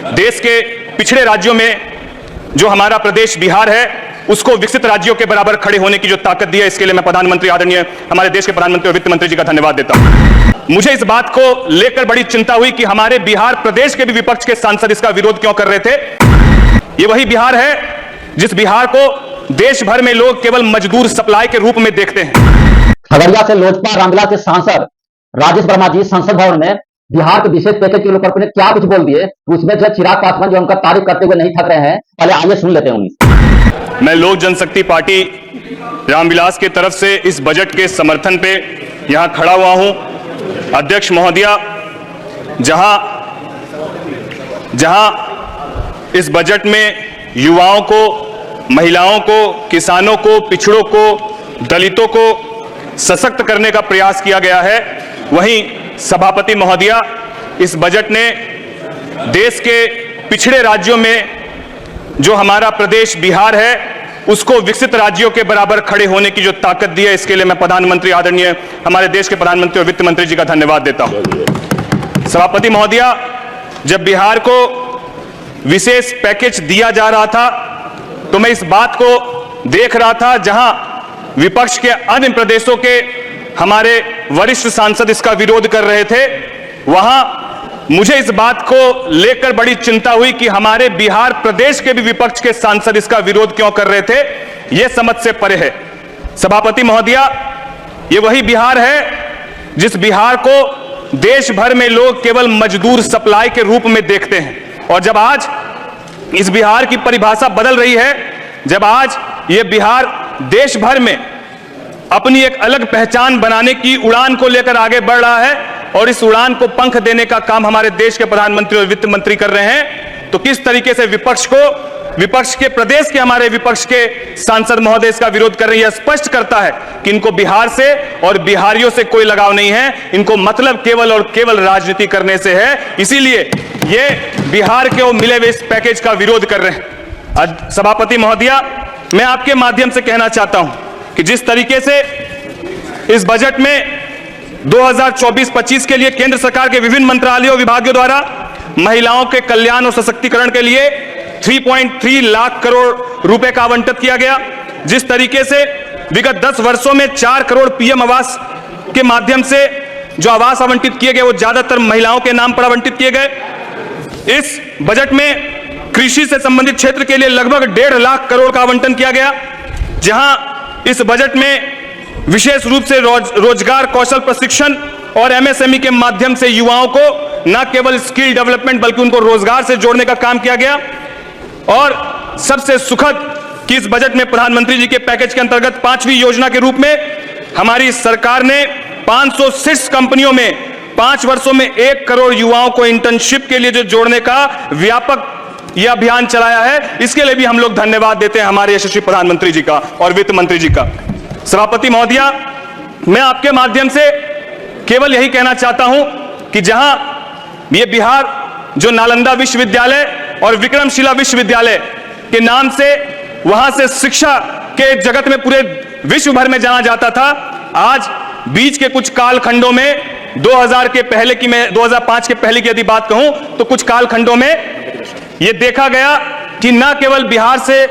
देश के पिछड़े राज्यों में जो हमारा प्रदेश बिहार है उसको विकसित राज्यों के बराबर खड़े होने की जो ताकत दी है, इसके लिए मैं प्रधानमंत्री आदरणीय हमारे देश के प्रधानमंत्री और वित्त मंत्री जी का धन्यवाद देता हूं। मुझे इस बात को लेकर बड़ी चिंता हुई कि हमारे बिहार प्रदेश के भी विपक्ष के सांसद इसका विरोध क्यों कर रहे थे। ये वही बिहार है जिस बिहार को देश भर में लोग केवल मजदूर सप्लाई के रूप में देखते हैं। खगड़िया से लोजपा रामविलास के सांसद राजेश वर्मा जी संसद भवन में बिहार के विशेष पैकेज के लोग ने क्या कुछ बोल दिए, उसमें जो चिराग पासवान जो उनका तारीफ करते हुए नहीं थक रहे हैं। पहले आइए सुन लेते हैं उन्हें। मैं लोक जनशक्ति पार्टी रामविलास के तरफ से इस बजट के समर्थन पे यहां खड़ा हुआ हूं। अध्यक्ष महोदया, जहां इस बजट में युवाओं को, महिलाओं को, किसानों को, पिछड़ों को, दलितों को सशक्त करने का प्रयास किया गया है, वहीं सभापति महोदया इस बजट ने देश के पिछड़े राज्यों में जो हमारा प्रदेश बिहार है उसको विकसित राज्यों के बराबर खड़े होने की जो ताकत दी है, इसके लिए मैं प्रधानमंत्री आदरणीय हमारे देश के प्रधानमंत्री और वित्त मंत्री जी का धन्यवाद देता हूं। सभापति महोदया, जब बिहार को विशेष पैकेज दिया जा रहा था तो मैं इस बात को देख रहा था, जहां विपक्ष के अन्य प्रदेशों के हमारे वरिष्ठ सांसद इसका विरोध कर रहे थे, वहां मुझे इस बात को लेकर बड़ी चिंता हुई कि हमारे बिहार प्रदेश के भी विपक्ष के सांसद इसका विरोध क्यों कर रहे थे। यह समझ से परे है। सभापति महोदया, यह वही बिहार है जिस बिहार को देश भर में लोग केवल मजदूर सप्लाई के रूप में देखते हैं, और जब आज इस बिहार की परिभाषा बदल रही है, जब आज यह बिहार देश भर में अपनी एक अलग पहचान बनाने की उड़ान को लेकर आगे बढ़ रहा है और इस उड़ान को पंख देने का काम हमारे देश के प्रधानमंत्री और वित्त मंत्री कर रहे हैं, तो किस तरीके से विपक्ष के प्रदेश के हमारे विपक्ष के सांसद महोदय इसका विरोध कर रहे हैं। यह स्पष्ट करता है कि इनको बिहार से और बिहारियों से कोई लगाव नहीं है, इनको मतलब केवल और केवल राजनीति करने से है। इसीलिए ये बिहार के मिले हुए इस पैकेज का विरोध कर रहे हैं। सभापति महोदया, मैं आपके माध्यम से कहना चाहता हूं कि जिस तरीके से इस बजट में 2024-25 के लिए केंद्र सरकार के विभिन्न मंत्रालयों विभागों द्वारा महिलाओं के कल्याण और सशक्तिकरण के लिए 3.3 लाख करोड़ रुपए का आवंटित किया गया, जिस तरीके से विगत 10 वर्षों में 4 करोड़ पीएम आवास के माध्यम से जो आवास आवंटित किए गए वो ज्यादातर महिलाओं के नाम पर आवंटित किए गए। इस बजट में कृषि से संबंधित क्षेत्र के लिए लगभग 1.5 लाख करोड़ का आवंटन किया गया, जहां इस बजट में विशेष रूप से रोजगार कौशल प्रशिक्षण और एमएसएमई के माध्यम से युवाओं को न केवल स्किल डेवलपमेंट बल्कि उनको रोजगार से जोड़ने का काम किया गया। और सबसे सुखद कि इस बजट में प्रधानमंत्री जी के पैकेज के अंतर्गत 5वीं योजना के रूप में हमारी सरकार ने 506 कंपनियों में 5 वर्षों में 1 करोड़ युवाओं को इंटर्नशिप के लिए जो जोड़ने का व्यापक यह अभियान चलाया है, इसके लिए भी हम लोग धन्यवाद देते हैं हमारे यशस्वी प्रधानमंत्री जी का और वित्त मंत्री जी का। सभापति महोदया, मैं आपके माध्यम से केवल यही कहना चाहता हूं कि जहां ये बिहार जो नालंदा विश्वविद्यालय और विक्रमशिला विश्वविद्यालय के नाम से वहां से शिक्षा के जगत में पूरे विश्व भर में जाना जाता था, आज बीच के कुछ कालखंडों में 2000 के पहले की, मैं 2005 के पहले की यदि बात कहूं तो कुछ कालखंडों में यह देखा गया कि न केवल बिहार से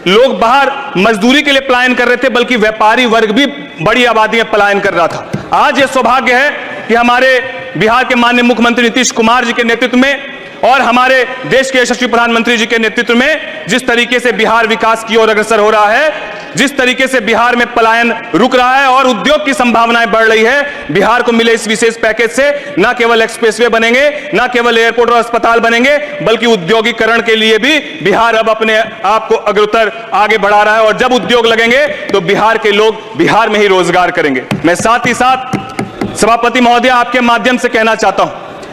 लोग बाहर मजदूरी के लिए पलायन कर रहे थे बल्कि व्यापारी वर्ग भी बड़ी आबादी में पलायन कर रहा था। आज यह सौभाग्य है कि हमारे बिहार के माननीय मुख्यमंत्री नीतीश कुमार जी के नेतृत्व में और हमारे देश के यशस्वी प्रधानमंत्री जी के नेतृत्व में जिस तरीके से बिहार विकास की ओर अग्रसर हो रहा है, जिस तरीके से बिहार में पलायन रुक रहा है और उद्योग की संभावनाएं बढ़ रही है, बिहार को मिले इस विशेष पैकेज से न केवल एक्सप्रेसवे बनेंगे, न केवल एयरपोर्ट और अस्पताल बनेंगे, बल्कि उद्योगीकरण के लिए भी बिहार अब अपने आप को अग्रतर आगे बढ़ा रहा है। और जब उद्योग लगेंगे तो बिहार के लोग बिहार में ही रोजगार करेंगे। मैं साथ ही साथ सभापति महोदया आपके माध्यम से कहना चाहता हूं,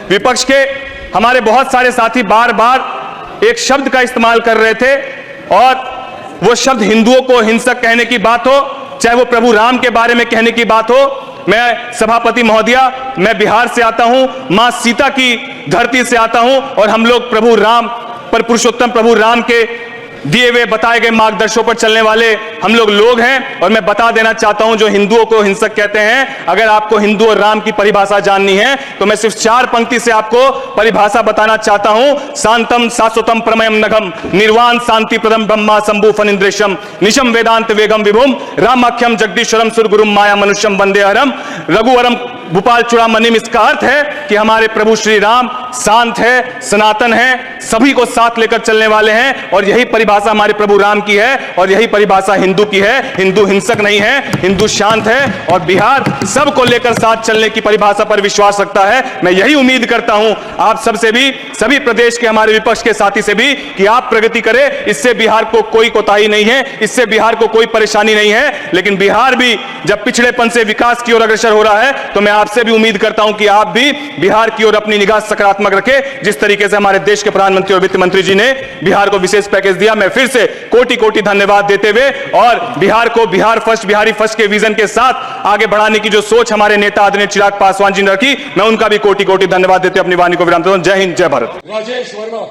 विपक्ष के हमारे बहुत सारे साथी बार बार एक शब्द का इस्तेमाल कर रहे थे और वो शब्द हिंदुओं को हिंसक कहने की बात हो, चाहे वो प्रभु राम के बारे में कहने की बात हो। मैं सभापति महोदया, मैं बिहार से आता हूं, मां सीता की धरती से आता हूं और हम लोग प्रभु राम पर, पुरुषोत्तम प्रभु राम के दिए हुए बताए गए मार्गदर्शों पर चलने वाले हम लोग हैं। और मैं बता देना चाहता हूं, जो हिंदुओं को हिंसक कहते हैं, अगर आपको हिंदू और राम की परिभाषा जाननी है तो मैं सिर्फ 4 पंक्ति से आपको परिभाषा बताना चाहता हूं। शांतम शाश्वतम प्रमयम नघम निर्वाण शांति प्रदम ब्रह्मा शंभु फनिंद्रेशम निशम वेदांत वेगम विभुम रामाख्यम जगदीश्वरम सुरगुरुम माया मनुष्यम वंदे हरम रघुवरम भूपाल चूड़ामणिम। इसका अर्थ है कि हमारे प्रभु श्री राम शांत है, सनातन है, सभी को साथ लेकर चलने वाले हैं। और यही परिभाषा हमारे प्रभु राम की है और यही परिभाषा हिंदू की है। हिंदू हिंसक नहीं है, हिंदू शांत है और बिहार सबको लेकर साथ चलने की परिभाषा पर विश्वास रखता है। मैं यही उम्मीद करता हूं आप सबसे भी, सभी प्रदेश के हमारे विपक्ष के साथी से भी, कि आप प्रगति करें। इससे बिहार को कोई कोताही नहीं है, इससे बिहार को कोई परेशानी नहीं है। लेकिन बिहार भी जब पिछड़ेपन से विकास की ओर अग्रसर हो रहा है तो मैं आपसे भी उम्मीद करता हूं कि आप भी बिहार की ओर अपनी निगाह सकारात्मक रखें। जिस तरीके से हमारे देश के प्रधानमंत्री और वित्त मंत्री जी ने बिहार को विशेष पैकेज दिया, मैं फिर से कोटि कोटि धन्यवाद देते हुए और बिहार को बिहार फर्स्ट, बिहारी फर्स्ट के विजन के साथ आगे बढ़ाने की जो सोच हमारे नेता आदरणीय चिराग पासवान जी ने रखी, मैं उनका भी कोटि कोटि धन्यवाद देते अपनी वाणी को विराम देता हूं। जय हिंद, जय भारत। राजेश वर्मा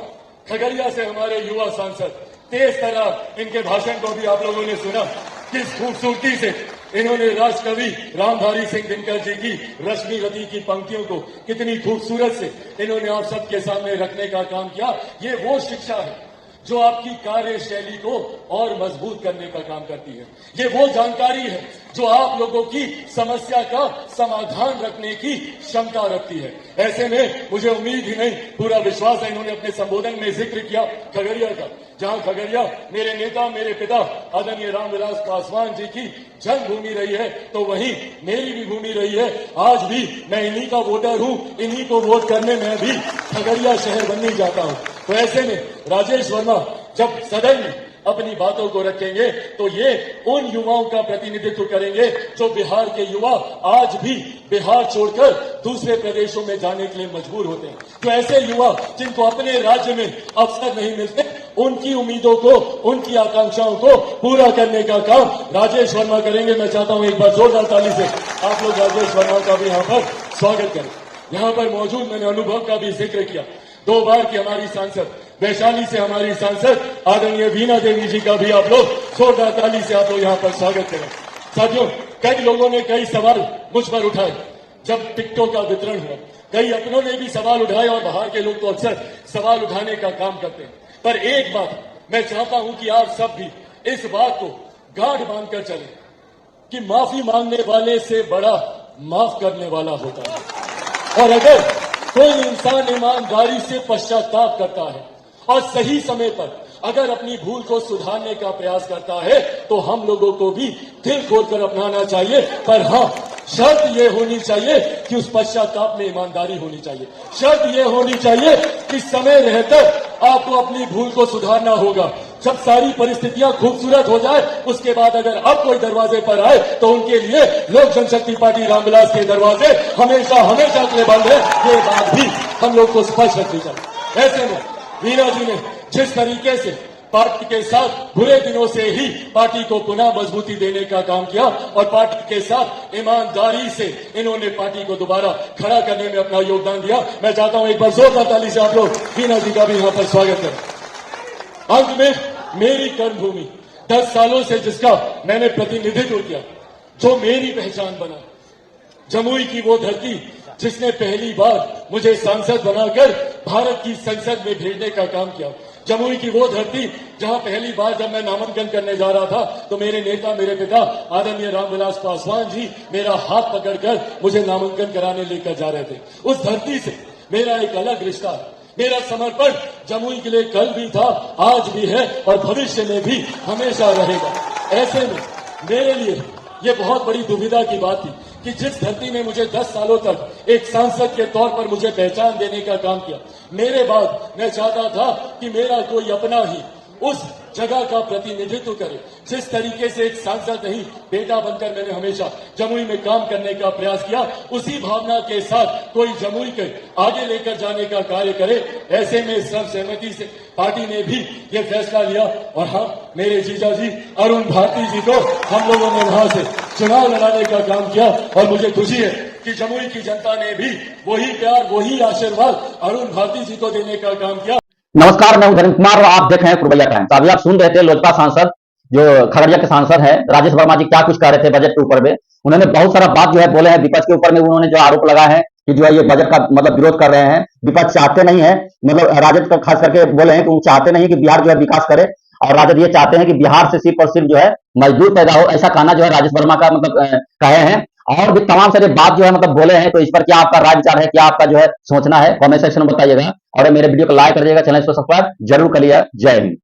खगड़िया से हमारे युवा सांसद, तेज तरह इनके भाषण को भी आप लोगों ने सुना। किस खूबसूरती से इन्होंने राष्ट्रकवि रामधारी सिंह दिनकर जी की रश्मि गति की पंक्तियों को कितनी खूबसूरत से इन्होंने आप सबके सामने रखने का काम किया। ये वो शिक्षा है जो आपकी कार्यशैली को और मजबूत करने का काम करती है। ये वो जानकारी है जो आप लोगों की समस्या का समाधान रखने की क्षमता रखती है। ऐसे में मुझे उम्मीद ही नहीं, पूरा विश्वास है, इन्होंने अपने संबोधन में जिक्र किया खगड़िया का, जहां खगड़िया मेरे नेता, मेरे पिता आदरणीय रामविलास पासवान जी की जन्मभूमि रही है, तो वहीं मेरी भी भूमि रही है। आज भी मैं इन्हीं का वोटर हूं, इन्हीं को वोट करने में भी खगड़िया शहर बनने जाता हूं। तो ऐसे में राजेश वर्मा जब सदन में अपनी बातों को रखेंगे तो ये उन युवाओं का प्रतिनिधित्व करेंगे जो बिहार के युवा आज भी बिहार छोड़कर दूसरे प्रदेशों में जाने के लिए मजबूर होते हैं। तो ऐसे युवा जिनको अपने राज्य में अवसर नहीं मिलते, उनकी उम्मीदों को, उनकी आकांक्षाओं को पूरा करने का काम राजेश वर्मा करेंगे। मैं चाहता हूं एक बार जोरदार ताली से आप लोग राजेश वर्मा का भी यहाँ पर स्वागत करें। यहाँ पर मौजूद मैंने अनुभव का भी जिक्र किया। 2 बार की हमारी सांसद, वैशाली से हमारी सांसद आदरणीय वीणा देवी जी का भी आप लोग जोरदार ताली से आप लोग यहाँ पर स्वागत करें। साथियों, कई लोगों ने कई सवाल मुझ पर उठाए जब टिकटों का वितरण हुआ। कई अपनों ने भी सवाल उठाए और बाहर के लोग तो अक्सर सवाल उठाने का काम करते हैं। पर एक बात मैं चाहता हूं कि आप सब भी इस बात को गांठ बांधकर चलें कि माफी मांगने वाले से बड़ा माफ करने वाला होता है। और अगर कोई इंसान ईमानदारी से पश्चाताप करता है और सही समय पर अगर अपनी भूल को सुधारने का प्रयास करता है तो हम लोगों को भी दिल खोलकर अपनाना चाहिए। पर हाँ, शर्त यह होनी चाहिए कि उस पश्चाताप में ईमानदारी होनी चाहिए। शर्त यह होनी चाहिए कि समय रहकर आपको अपनी भूल को सुधारना होगा। जब सारी परिस्थितियां खूबसूरत हो जाए उसके बाद अगर अब कोई दरवाजे पर आए तो उनके लिए लोक जनशक्ति पार्टी रामविलास के दरवाजे हमेशा हमेशा के लिए बंद है। ये बात भी हम लोग को स्पष्ट रखनी चाहिए। ऐसे में वीणा जी ने जिस तरीके से पार्टी के साथ बुरे दिनों से ही पार्टी को पुनः मजबूती देने का काम किया और पार्टी के साथ ईमानदारी से इन्होंने पार्टी को दोबारा खड़ा करने में अपना योगदान दिया। मैं चाहता हूं एक बार जोरदार ताली से आप लोग वीणा जी का भी यहां पर स्वागत करें। अंत में मेरी कर्मभूमि, 10 सालों से जिसका मैंने प्रतिनिधित्व किया, जो मेरी पहचान बना, जमुई की वो धरती जिसने पहली बार मुझे सांसद बनाकर भारत की संसद में भेजने का काम किया, जमुई की वो धरती जहां पहली बार जब मैं नामांकन करने जा रहा था तो मेरे नेता, मेरे पिता आदरणीय रामविलास पासवान जी मेरा हाथ पकड़कर मुझे नामांकन कराने लेकर जा रहे थे। उस धरती से मेरा एक अलग रिश्ता है। मेरा समर्पण जमुई के लिए कल भी था, आज भी है और भविष्य में भी हमेशा रहेगा। ऐसे में मेरे लिए ये बहुत बड़ी दुविधा की बात थी कि जिस धरती ने मुझे 10 सालों तक एक सांसद के तौर पर मुझे पहचान देने का काम किया, मेरे बाद मैं चाहता था कि मेरा कोई अपना ही उस जगह का प्रतिनिधित्व करे। जिस तरीके से एक सांसद नहीं, बेटा बनकर मैंने हमेशा जमुई में काम करने का प्रयास किया, उसी भावना के साथ कोई जमुई के आगे लेकर जाने का कार्य करे। ऐसे में सर्वसहमति से पार्टी ने भी ये फैसला लिया और हाँ, मेरे जीजा जी अरुण भारती जी को हम लोगों ने वहां से चुनाव लड़ाने का काम किया और मुझे खुशी है कि जमुई की जनता ने भी वही प्यार, वही आशीर्वाद अरुण भारती जी को देने का काम किया। नमस्कार, मैं हूं धर्म कुमार और आप देख रहे हैं पूर्वैया टाइम्स। अभी आप सुन रहे थे लोजपा सांसद जो खगड़िया के सांसद हैं राजेश वर्मा जी क्या कुछ कह रहे थे बजट के ऊपर में। उन्होंने बहुत सारा बात जो है बोले हैं विपक्ष के ऊपर में। उन्होंने जो आरोप लगा है कि जो है ये बजट का मतलब विरोध कर रहे हैं, विपक्ष चाहते नहीं है, मतलब राजद का खास करके बोले हैं कि वो चाहते नहीं कि बिहार जो है विकास करे और राजद ये चाहते हैं कि बिहार से सिर्फ और सिर्फ जो है मजदूर पैदा हो। ऐसा कहना जो है राजेश वर्मा का मतलब कहे हैं और भी तमाम सारे बात जो है मतलब बोले हैं। तो इस पर क्या आपका राय विचार है, क्या आपका जो है सोचना है, कमेंट सेक्शन में बताइएगा और मेरे वीडियो को लाइक करिएगा, चैनल को सब्सक्राइब जरूर करिएगा। जय हिंद।